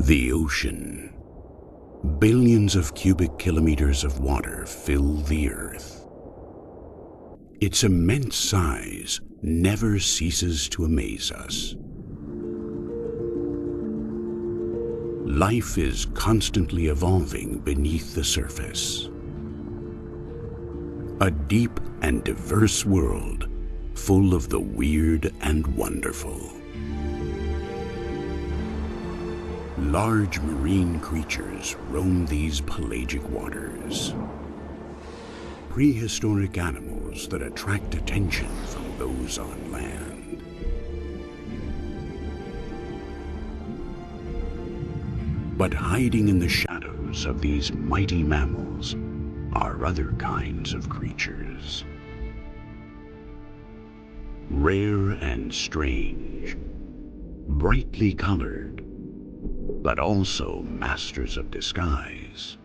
The ocean. Billions of cubic kilometers of water fill the earth. Its immense size never ceases to amaze us. Life is constantly evolving beneath the surface. A deep and diverse world full of the weird and wonderful. Large marine creatures roam these pelagic waters. Prehistoric animals that attract attention from those on land. But hiding in the shadows of these mighty mammals are other kinds of creatures. Rare and strange, brightly colored, but also masters of disguise.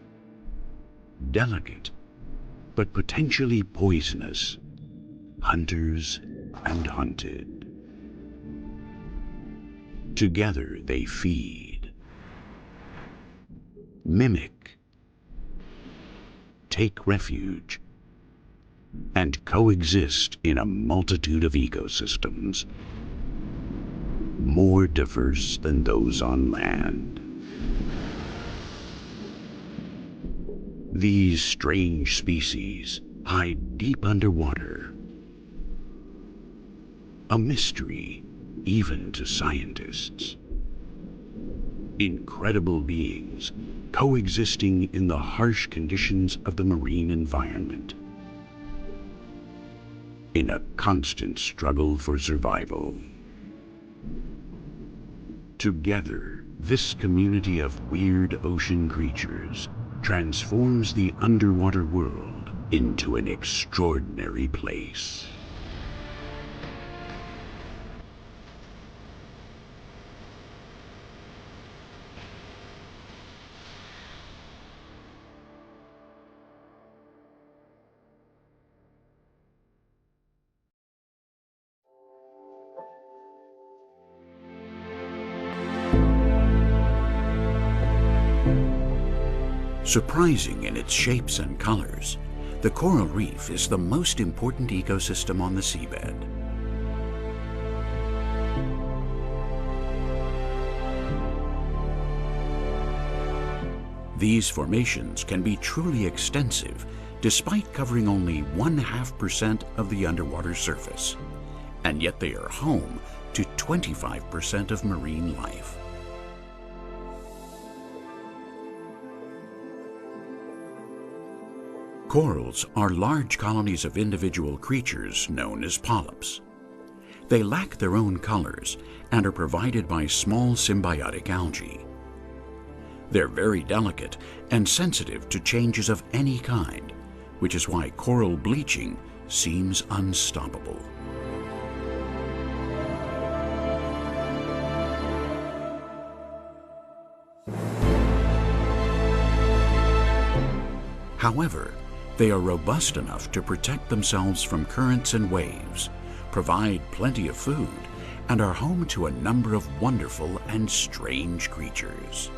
Delicate, but potentially poisonous, hunters and hunted. Together they feed, mimic, take refuge, and coexist in a multitude of ecosystems, more diverse than those on land. These strange species hide deep underwater, a mystery even to scientists. Incredible beings coexisting in the harsh conditions of the marine environment, in a constant struggle for survival. Together, this community of weird ocean creatures transforms the underwater world into an extraordinary place. Surprising in its shapes and colors, the coral reef is the most important ecosystem on the seabed. These formations can be truly extensive despite covering only 0.5% of the underwater surface, and yet they are home to 25% of marine life. Corals are large colonies of individual creatures known as polyps. They lack their own colors and are provided by small symbiotic algae. They're very delicate and sensitive to changes of any kind, which is why coral bleaching seems unstoppable. However, they are robust enough to protect themselves from currents and waves, provide plenty of food, and are home to a number of wonderful and strange creatures.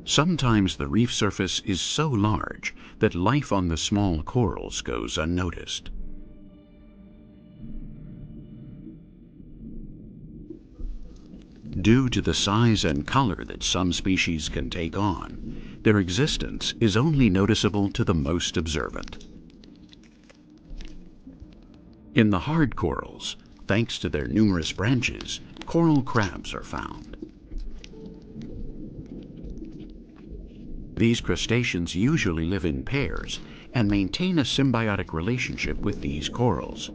Sometimes the reef surface is so large that life on the small corals goes unnoticed. Due to the size and color that some species can take on, their existence is only noticeable to the most observant. In the hard corals, thanks to their numerous branches, coral crabs are found. These crustaceans usually live in pairs and maintain a symbiotic relationship with these corals.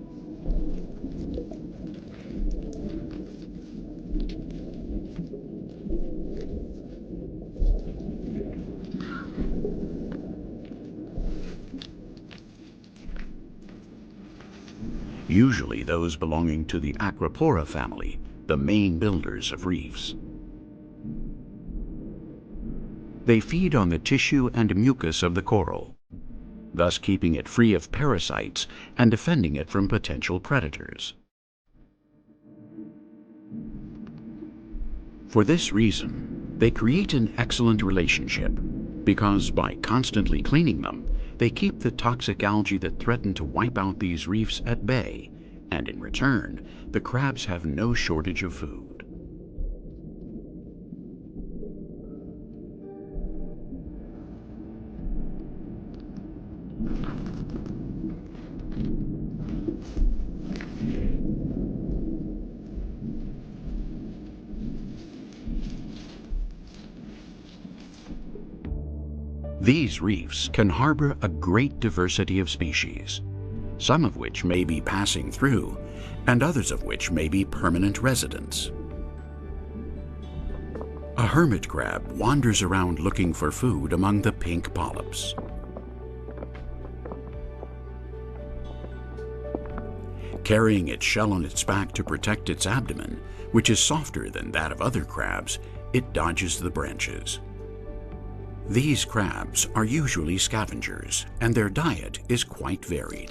usually those belonging to the Acropora family, the main builders of reefs. They feed on the tissue and mucus of the coral, thus keeping it free of parasites and defending it from potential predators. For this reason, they create an excellent relationship, because by constantly cleaning them, they keep the toxic algae that threaten to wipe out these reefs at bay, and in return, the crabs have no shortage of food. These reefs can harbor a great diversity of species, some of which may be passing through, and others of which may be permanent residents. A hermit crab wanders around looking for food among the pink polyps. Carrying its shell on its back to protect its abdomen, which is softer than that of other crabs, it dodges the branches. These crabs are usually scavengers, and their diet is quite varied.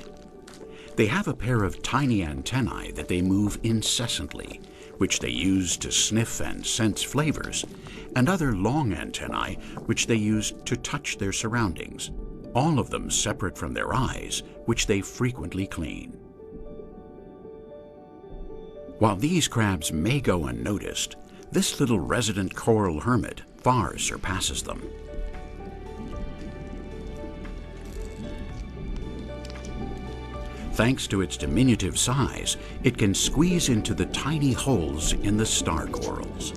They have a pair of tiny antennae that they move incessantly, which they use to sniff and sense flavors, and other long antennae which they use to touch their surroundings, all of them separate from their eyes, which they frequently clean. While these crabs may go unnoticed, this little resident coral hermit far surpasses them. Thanks to its diminutive size, it can squeeze into the tiny holes in the star corals.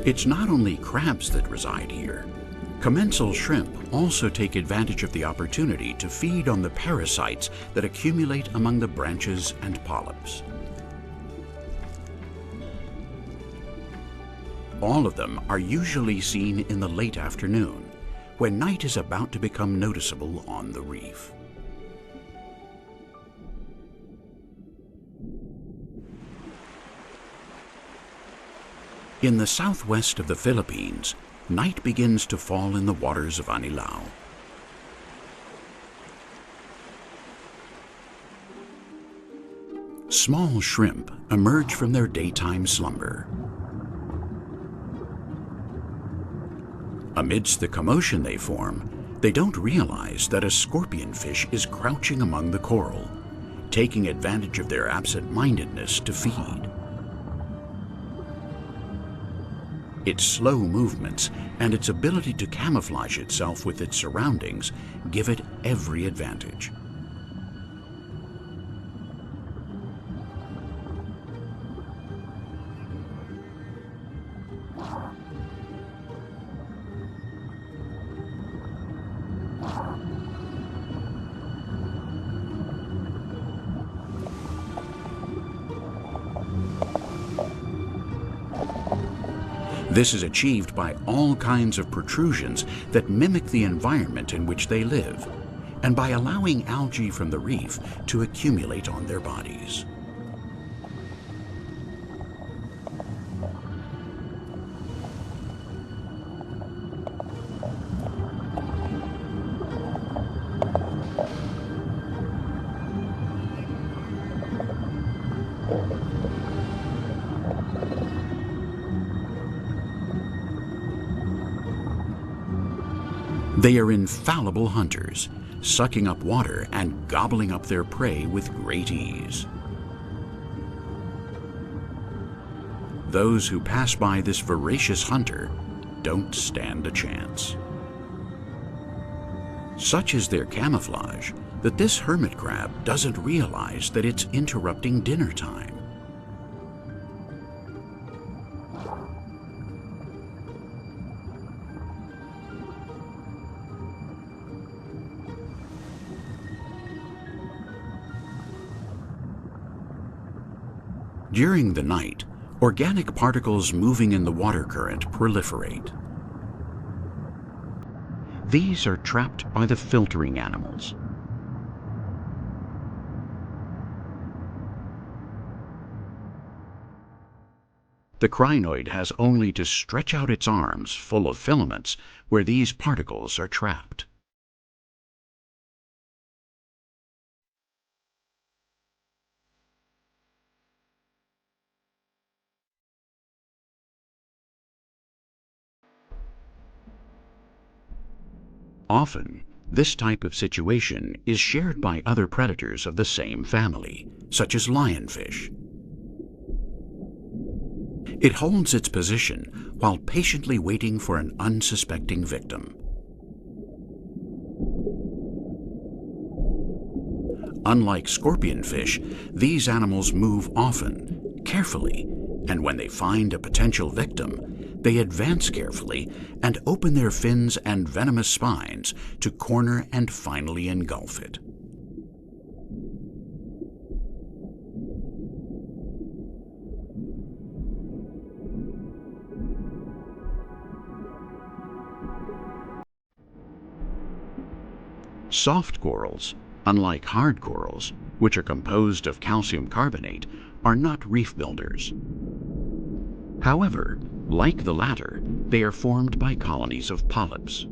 It's not only crabs that reside here. Commensal shrimp also take advantage of the opportunity to feed on the parasites that accumulate among the branches and polyps. All of them are usually seen in the late afternoon, when night is about to become noticeable on the reef. In the southwest of the Philippines, night begins to fall in the waters of Anilao. Small shrimp emerge from their daytime slumber. Amidst the commotion they form, they don't realize that a scorpionfish is crouching among the coral, taking advantage of their absent-mindedness to feed. Its slow movements and its ability to camouflage itself with its surroundings give it every advantage. This is achieved by all kinds of protrusions that mimic the environment in which they live, and by allowing algae from the reef to accumulate on their bodies. They are infallible hunters, sucking up water and gobbling up their prey with great ease. Those who pass by this voracious hunter don't stand a chance. Such is their camouflage that this hermit crab doesn't realize that it's interrupting dinner time. During the night, organic particles moving in the water current proliferate. These are trapped by the filtering animals, The crinoid has only to stretch out its arms full of filaments where these particles are trapped. Often, this type of situation is shared by other predators of the same family, such as lionfish. It holds its position while patiently waiting for an unsuspecting victim. Unlike scorpionfish, these animals move often, carefully, and when they find a potential victim, they advance carefully and open their fins and venomous spines to corner and finally engulf it. Soft corals, unlike hard corals, which are composed of calcium carbonate, are not reef builders. However, like the latter, they are formed by colonies of polyps.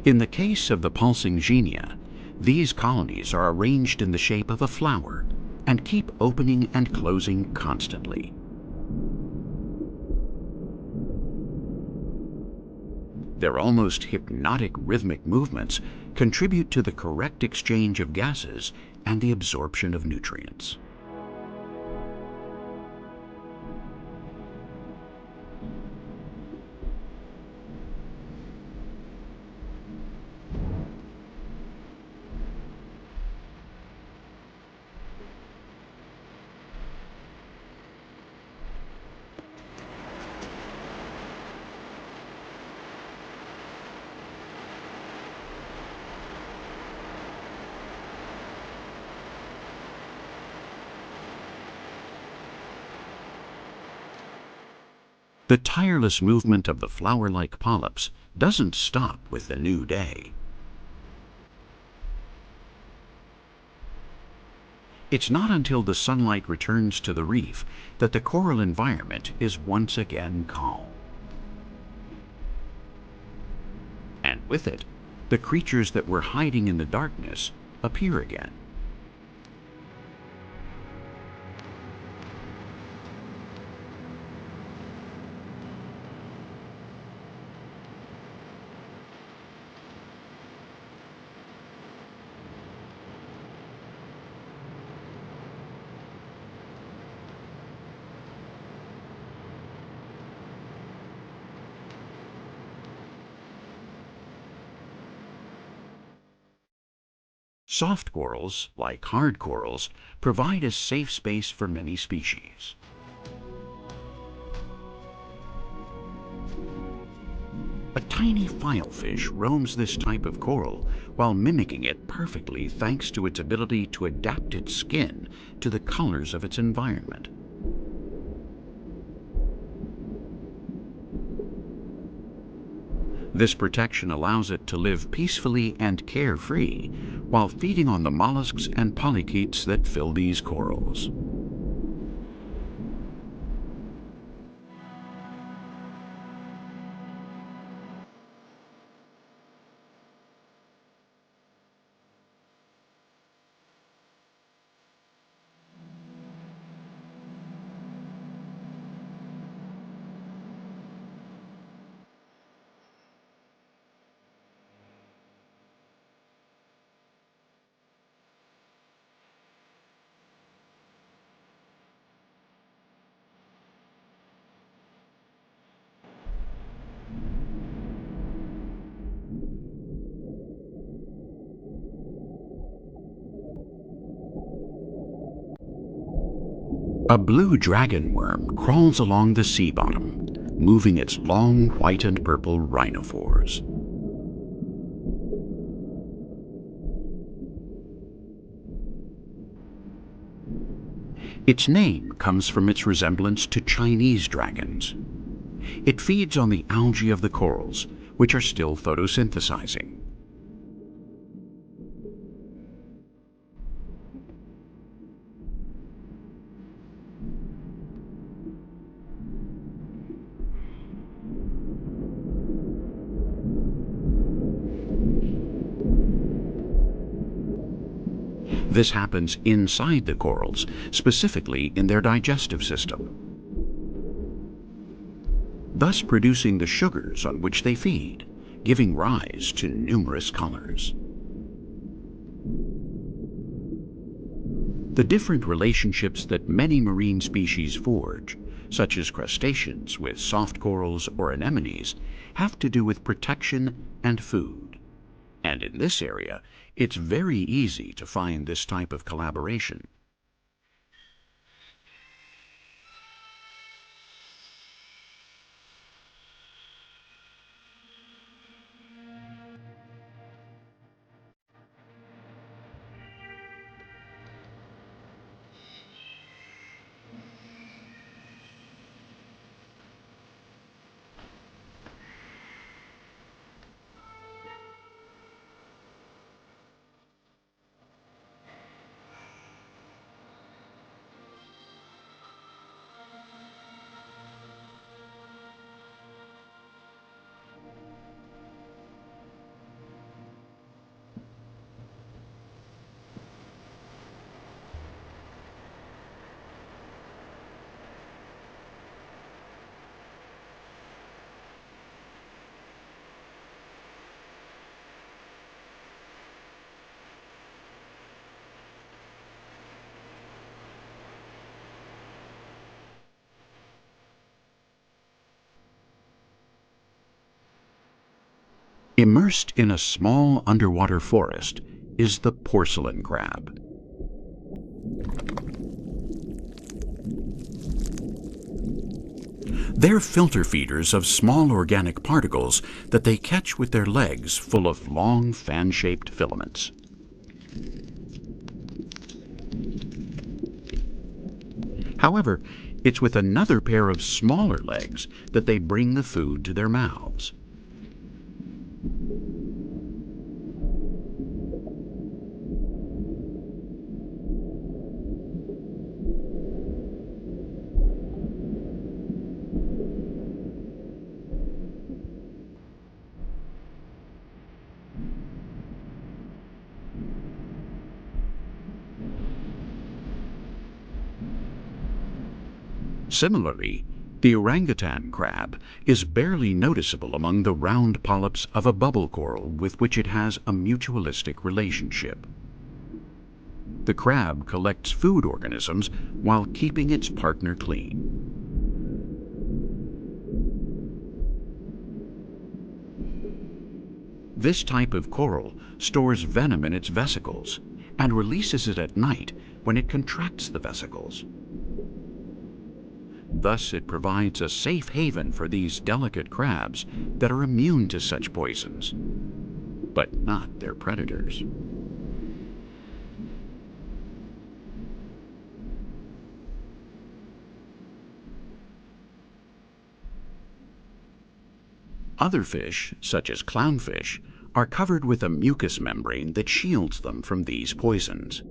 In the case of the pulsing genia, these colonies are arranged in the shape of a flower and keep opening and closing constantly. Their almost hypnotic rhythmic movements contribute to the correct exchange of gases and the absorption of nutrients. The tireless movement of the flower-like polyps doesn't stop with the new day. It's not until the sunlight returns to the reef that the coral environment is once again calm. And with it, the creatures that were hiding in the darkness appear again. Soft corals, like hard corals, provide a safe space for many species. A tiny filefish roams this type of coral while mimicking it perfectly thanks to its ability to adapt its skin to the colors of its environment. This protection allows it to live peacefully and carefree while feeding on the mollusks and polychaetes that fill these corals. A blue dragon worm crawls along the sea bottom, moving its long white and purple rhinophores. Its name comes from its resemblance to Chinese dragons. It feeds on the algae of the corals, which are still photosynthesizing. This happens inside the corals, specifically in their digestive system, thus producing the sugars on which they feed, giving rise to numerous colors. The different relationships that many marine species forge, such as crustaceans with soft corals or anemones, have to do with protection and food. And in this area, it's very easy to find this type of collaboration. Immersed in a small underwater forest is the porcelain crab. They're filter feeders of small organic particles that they catch with their legs full of long fan-shaped filaments. However, it's with another pair of smaller legs that they bring the food to their mouths. Similarly, the orangutan crab is barely noticeable among the round polyps of a bubble coral with which it has a mutualistic relationship. The crab collects food organisms while keeping its partner clean. This type of coral stores venom in its vesicles and releases it at night when it contracts the vesicles. Thus, it provides a safe haven for these delicate crabs that are immune to such poisons, but not their predators. Other fish, such as clownfish, are covered with a mucous membrane that shields them from these poisons.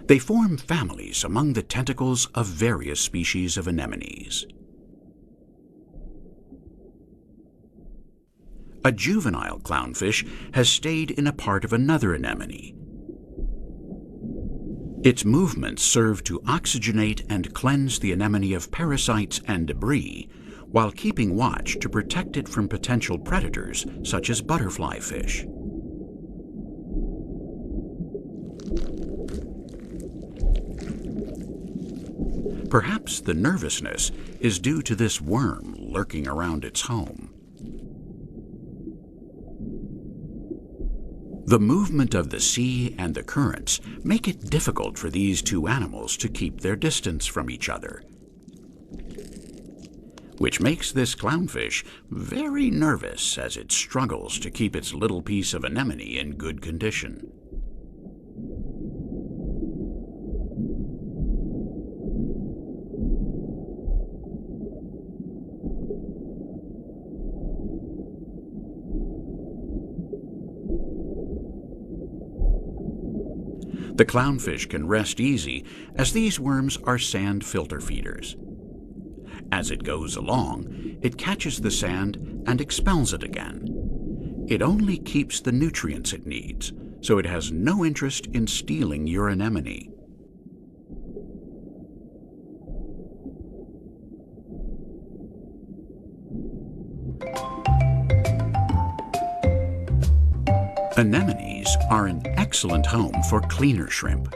They form families among the tentacles of various species of anemones. A juvenile clownfish has stayed in a part of another anemone. Its movements serve to oxygenate and cleanse the anemone of parasites and debris, while keeping watch to protect it from potential predators such as butterfly fish. Perhaps the nervousness is due to this worm lurking around its home. The movement of the sea and the currents make it difficult for these two animals to keep their distance from each other, which makes this clownfish very nervous as it struggles to keep its little piece of anemone in good condition. The clownfish can rest easy as these worms are sand filter feeders. As it goes along, it catches the sand and expels it again. It only keeps the nutrients it needs, so it has no interest in stealing your anemone. Anemones are an excellent home for cleaner shrimp.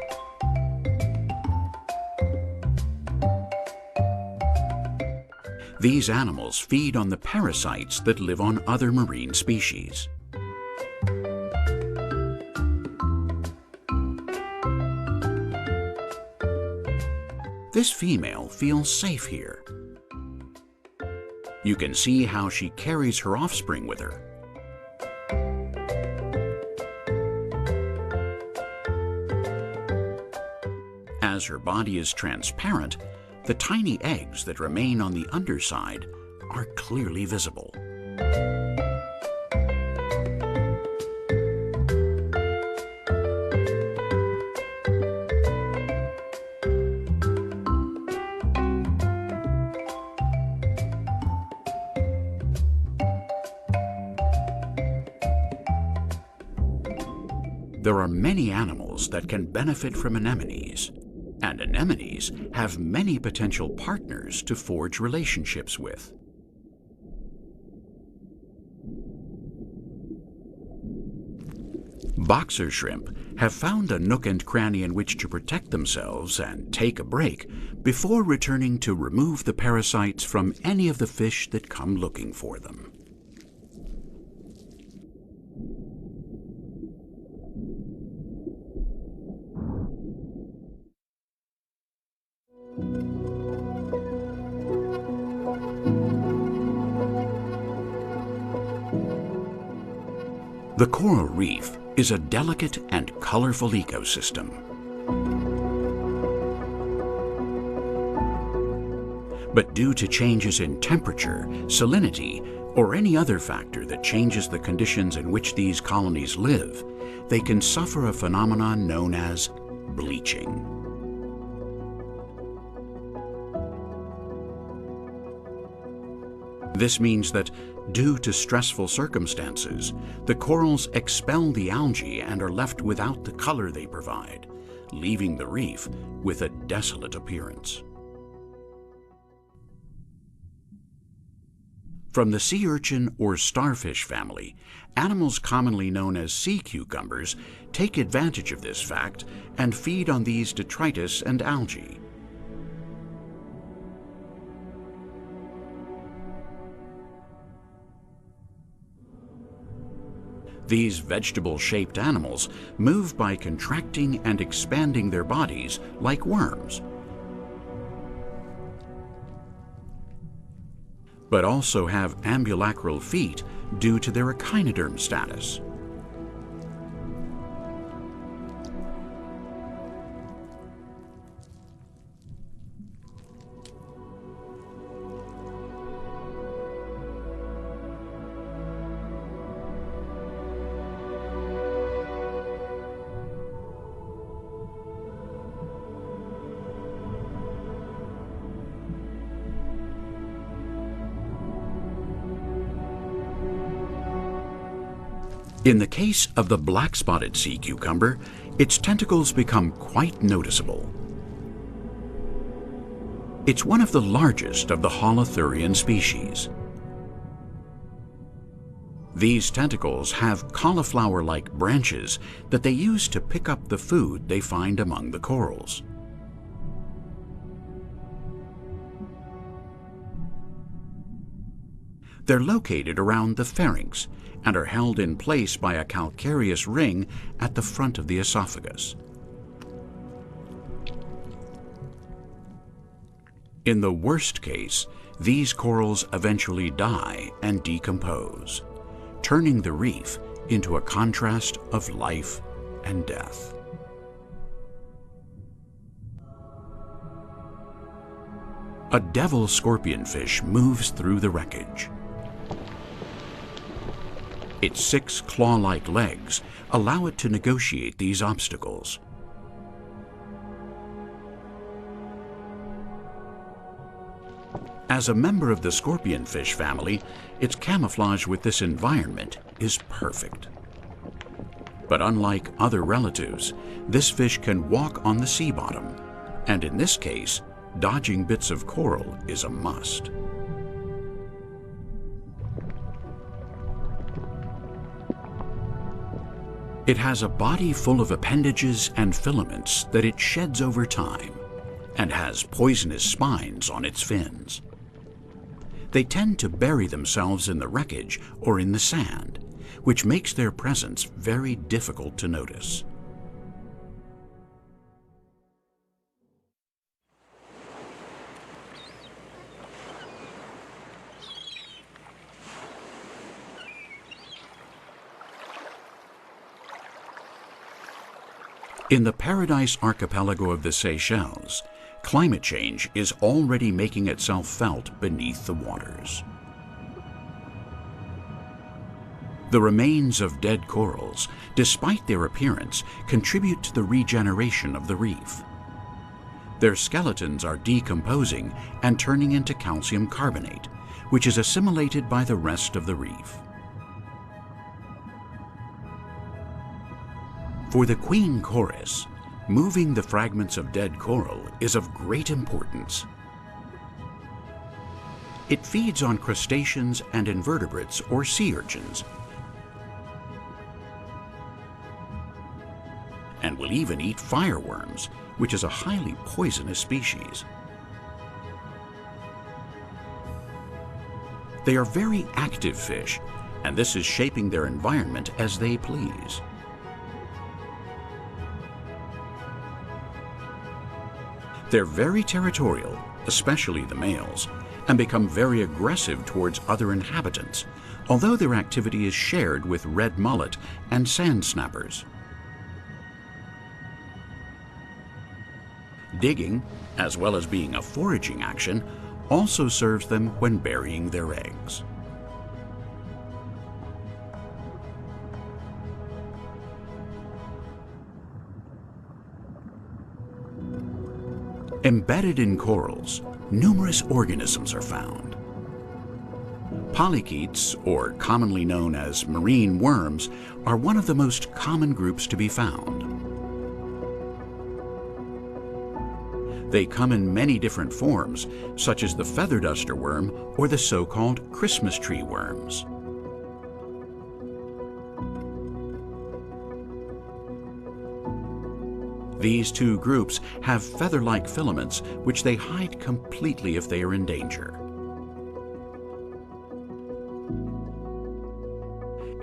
These animals feed on the parasites that live on other marine species. This female feels safe here. You can see how she carries her offspring with her. As her body is transparent, the tiny eggs that remain on the underside are clearly visible. There are many animals that can benefit from anemones, and anemones have many potential partners to forge relationships with. Boxer shrimp have found a nook and cranny in which to protect themselves and take a break before returning to remove the parasites from any of the fish that come looking for them. The coral reef is a delicate and colorful ecosystem. But due to changes in temperature, salinity, or any other factor that changes the conditions in which these colonies live, they can suffer a phenomenon known as bleaching. This means that, due to stressful circumstances, the corals expel the algae and are left without the color they provide, leaving the reef with a desolate appearance. From the sea urchin or starfish family, animals commonly known as sea cucumbers take advantage of this fact and feed on these detritus and algae. These vegetable-shaped animals move by contracting and expanding their bodies like worms, but also have ambulacral feet due to their echinoderm status. In the case of the black-spotted sea cucumber, its tentacles become quite noticeable. It's one of the largest of the holothurian species. These tentacles have cauliflower-like branches that they use to pick up the food they find among the corals. They're located around the pharynx and are held in place by a calcareous ring at the front of the esophagus. In the worst case, these corals eventually die and decompose, turning the reef into a contrast of life and death. A devil scorpionfish moves through the wreckage. Its 6 claw-like legs allow it to negotiate these obstacles. As a member of the scorpionfish family, its camouflage with this environment is perfect. But unlike other relatives, this fish can walk on the sea bottom, and in this case, dodging bits of coral is a must. It has a body full of appendages and filaments that it sheds over time, and has poisonous spines on its fins. They tend to bury themselves in the wreckage or in the sand, which makes their presence very difficult to notice. In the Paradise Archipelago of the Seychelles, climate change is already making itself felt beneath the waters. The remains of dead corals, despite their appearance, contribute to the regeneration of the reef. Their skeletons are decomposing and turning into calcium carbonate, which is assimilated by the rest of the reef. For the queen chorus, moving the fragments of dead coral is of great importance. It feeds on crustaceans and invertebrates or sea urchins, and will even eat fireworms, which is a highly poisonous species. They are very active fish, and this is shaping their environment as they please. They're very territorial, especially the males, and become very aggressive towards other inhabitants, although their activity is shared with red mullet and sand snappers. Digging, as well as being a foraging action, also serves them when burying their eggs. Embedded in corals, numerous organisms are found. Polychaetes, or commonly known as marine worms, are one of the most common groups to be found. They come in many different forms, such as the feather duster worm or the so-called Christmas tree worms. These two groups have feather-like filaments which they hide completely if they are in danger.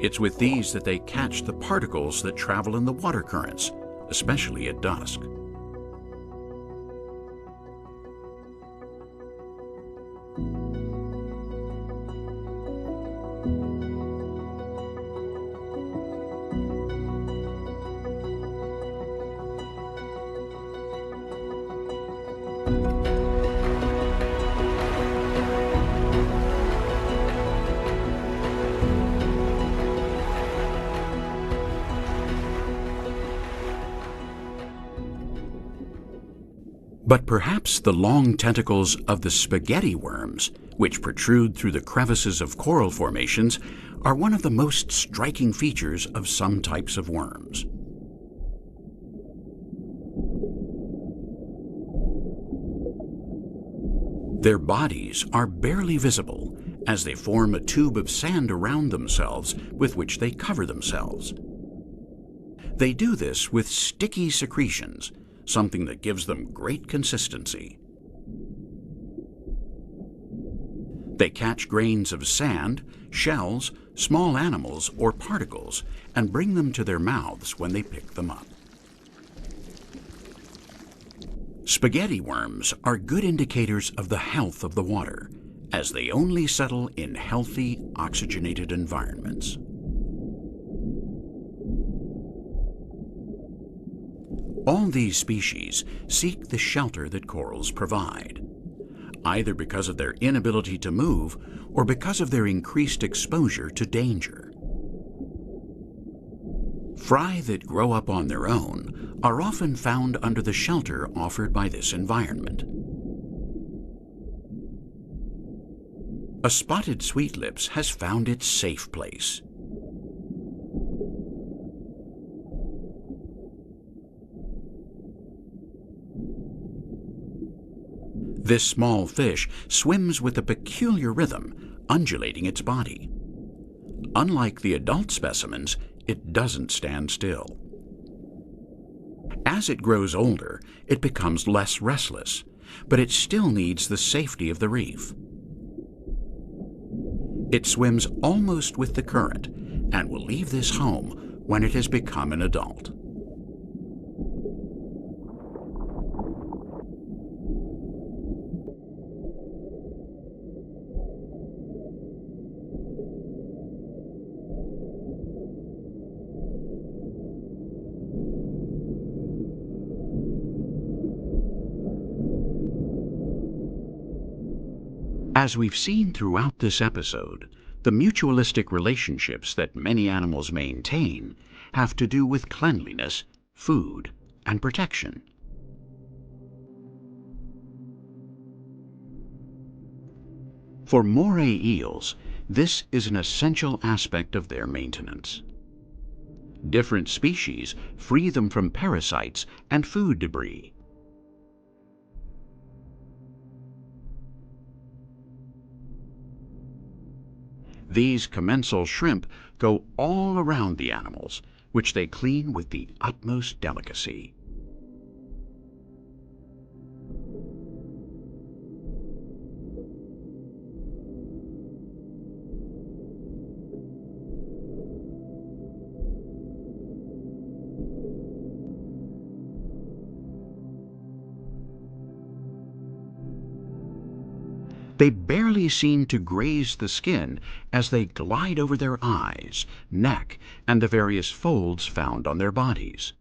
It's with these that they catch the particles that travel in the water currents, especially at dusk. But perhaps the long tentacles of the spaghetti worms, which protrude through the crevices of coral formations, are one of the most striking features of some types of worms. Their bodies are barely visible as they form a tube of sand around themselves with which they cover themselves. They do this with sticky secretions, something that gives them great consistency. They catch grains of sand, shells, small animals, or particles and bring them to their mouths when they pick them up. Spaghetti worms are good indicators of the health of the water, as they only settle in healthy, oxygenated environments. All these species seek the shelter that corals provide, either because of their inability to move or because of their increased exposure to danger. Fry that grow up on their own are often found under the shelter offered by this environment. A spotted sweetlips has found its safe place. This small fish swims with a peculiar rhythm, undulating its body. Unlike the adult specimens, it doesn't stand still. As it grows older, it becomes less restless, but it still needs the safety of the reef. It swims almost with the current and will leave this home when it has become an adult. As we've seen throughout this episode, the mutualistic relationships that many animals maintain have to do with cleanliness, food, and protection. For moray eels, this is an essential aspect of their maintenance. Different species free them from parasites and food debris. These commensal shrimp go all around the animals, which they clean with the utmost delicacy. They barely seem to graze the skin as they glide over their eyes, neck, and the various folds found on their bodies.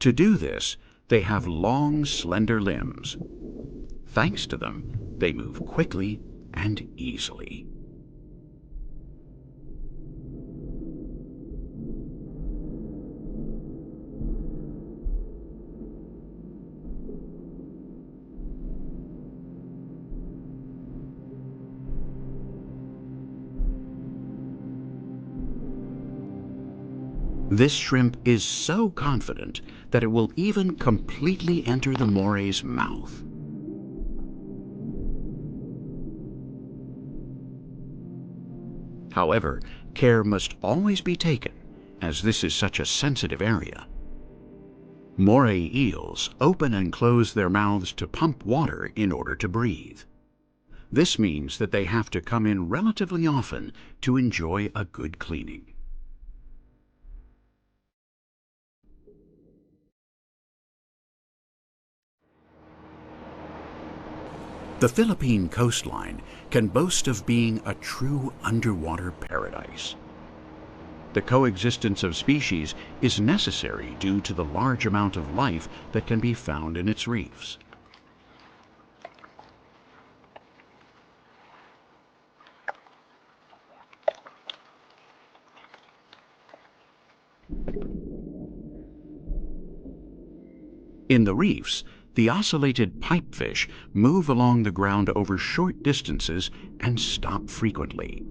To do this, they have long, slender limbs. Thanks to them, they move quickly and easily. This shrimp is so confident that it will even completely enter the moray's mouth. However, care must always be taken, as this is such a sensitive area. Moray eels open and close their mouths to pump water in order to breathe. This means that they have to come in relatively often to enjoy a good cleaning. The Philippine coastline can boast of being a true underwater paradise. The coexistence of species is necessary due to the large amount of life that can be found in its reefs. In the reefs, the ocellated pipefish move along the ground over short distances and stop frequently.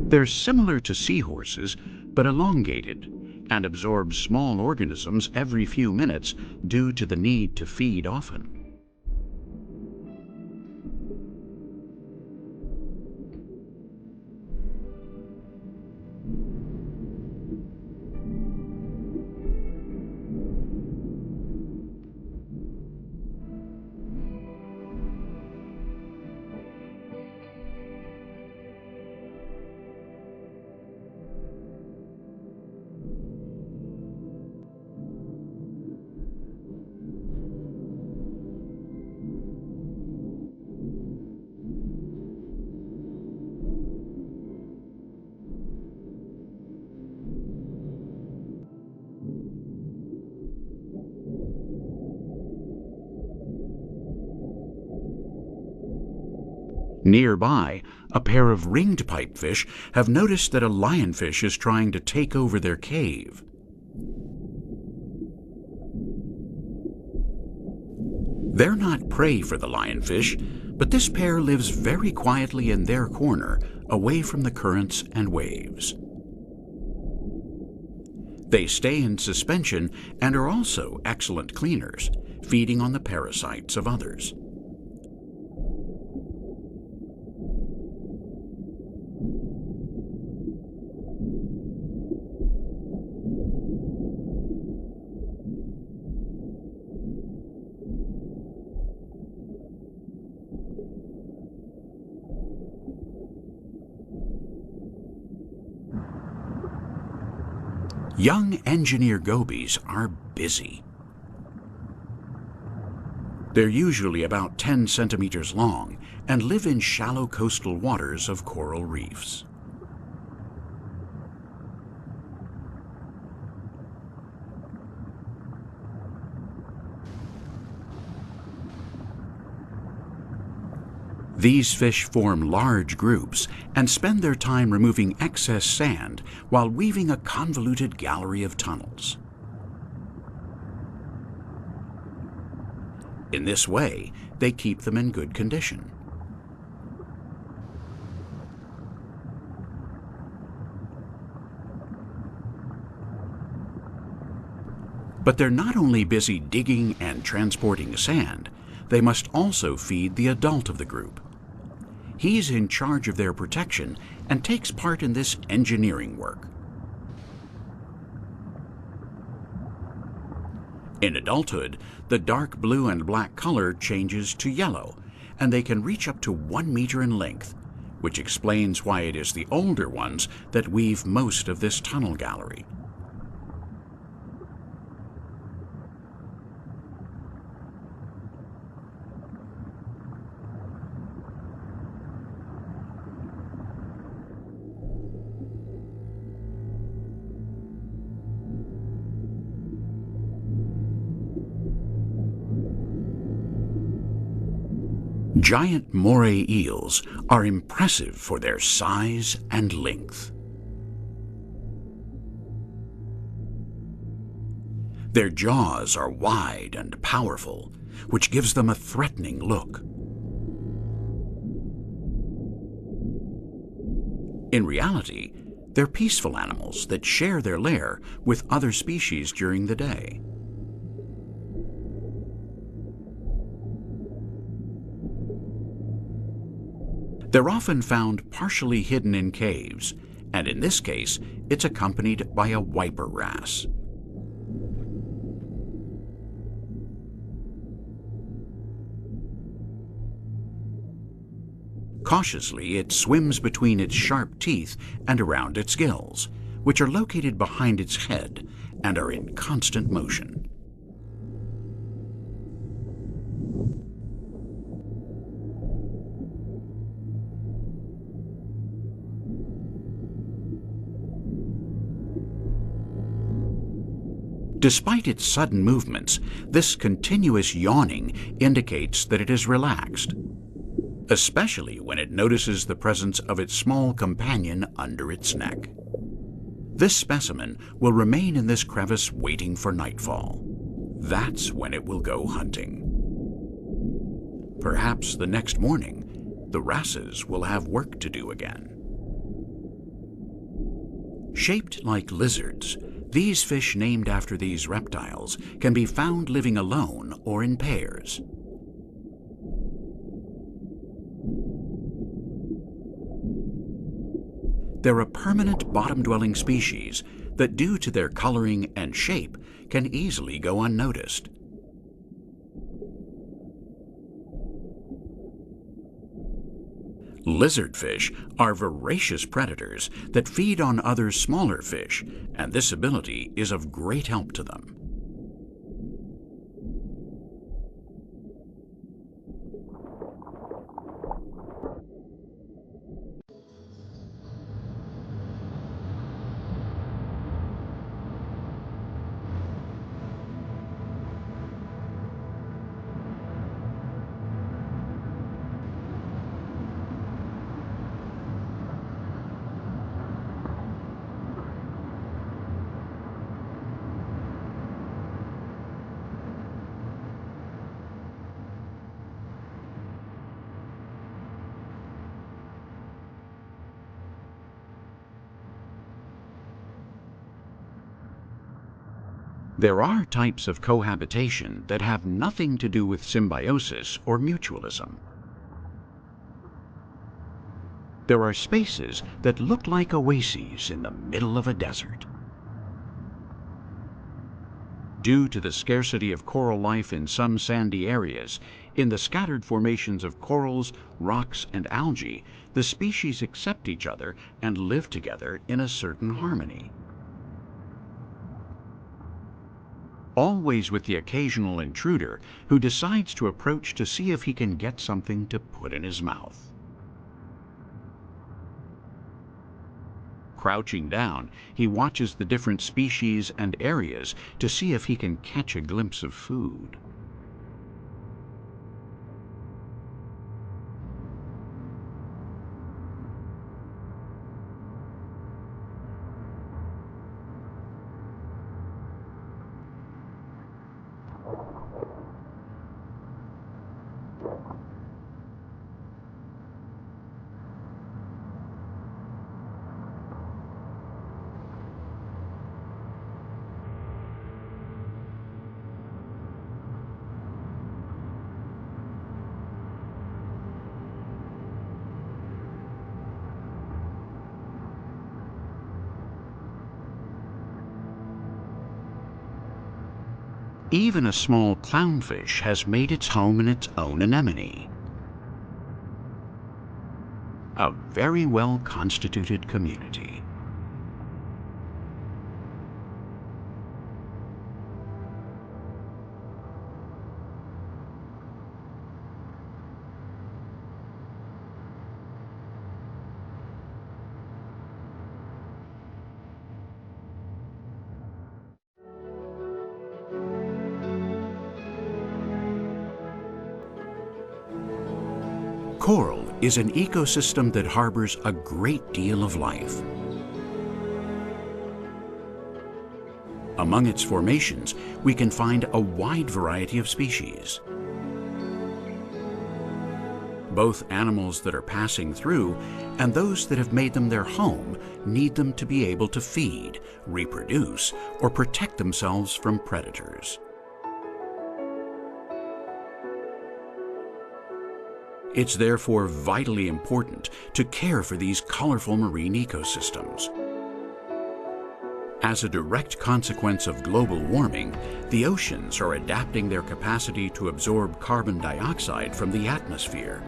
They're similar to seahorses, but elongated, and absorb small organisms every few minutes due to the need to feed often. Nearby, a pair of ringed pipefish have noticed that a lionfish is trying to take over their cave. They're not prey for the lionfish, but this pair lives very quietly in their corner, away from the currents and waves. They stay in suspension and are also excellent cleaners, feeding on the parasites of others. Young engineer gobies are busy. They're usually about 10 centimeters long and live in shallow coastal waters of coral reefs. These fish form large groups and spend their time removing excess sand while weaving a convoluted gallery of tunnels. In this way, they keep them in good condition. But they're not only busy digging and transporting sand, they must also feed the adult of the group. He's in charge of their protection and takes part in this engineering work. In adulthood, the dark blue and black color changes to yellow, and they can reach up to 1 meter in length, which explains why it is the older ones that weave most of this tunnel gallery. Giant moray eels are impressive for their size and length. Their jaws are wide and powerful, which gives them a threatening look. In reality, they're peaceful animals that share their lair with other species during the day. They're often found partially hidden in caves, and in this case, it's accompanied by a wiper wrasse. Cautiously, it swims between its sharp teeth and around its gills, which are located behind its head and are in constant motion. Despite its sudden movements, this continuous yawning indicates that it is relaxed, especially when it notices the presence of its small companion under its neck. This specimen will remain in this crevice waiting for nightfall. That's when it will go hunting. Perhaps the next morning, the wrasses will have work to do again. Shaped like lizards, these fish named after these reptiles can be found living alone or in pairs. They're a permanent bottom-dwelling species that, due to their coloring and shape, can easily go unnoticed. Lizardfish are voracious predators that feed on other smaller fish, and this ability is of great help to them. There are types of cohabitation that have nothing to do with symbiosis or mutualism. There are spaces that look like oases in the middle of a desert. Due to the scarcity of coral life in some sandy areas, in the scattered formations of corals, rocks, and algae, the species accept each other and live together in a certain harmony. Always with the occasional intruder who decides to approach to see if he can get something to put in his mouth. Crouching down, he watches the different species and areas to see if he can catch a glimpse of food. Even a small clownfish has made its home in its own anemone. A very well-constituted community. Coral is an ecosystem that harbors a great deal of life. Among its formations, we can find a wide variety of species. Both animals that are passing through and those that have made them their home need them to be able to feed, reproduce, or protect themselves from predators. It's therefore vitally important to care for these colorful marine ecosystems. As a direct consequence of global warming, the oceans are adapting their capacity to absorb carbon dioxide from the atmosphere.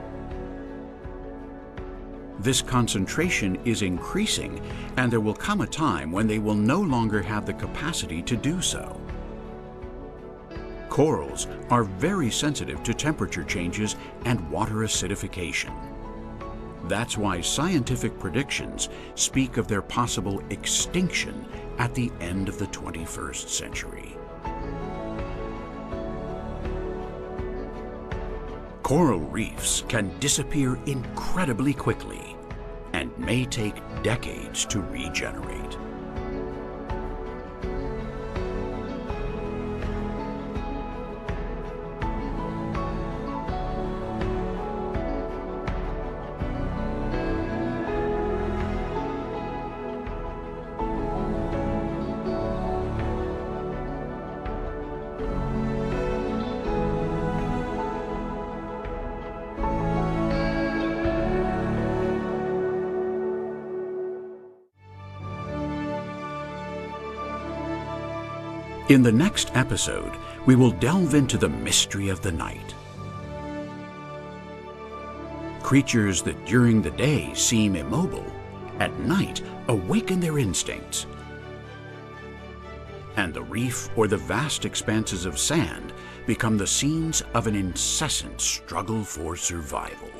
This concentration is increasing, and there will come a time when they will no longer have the capacity to do so. Corals are very sensitive to temperature changes and water acidification. That's why scientific predictions speak of their possible extinction at the end of the 21st century. Coral reefs can disappear incredibly quickly and may take decades to regenerate. In the next episode, we will delve into the mystery of the night. Creatures that during the day seem immobile, at night awaken their instincts. And the reef or the vast expanses of sand become the scenes of an incessant struggle for survival.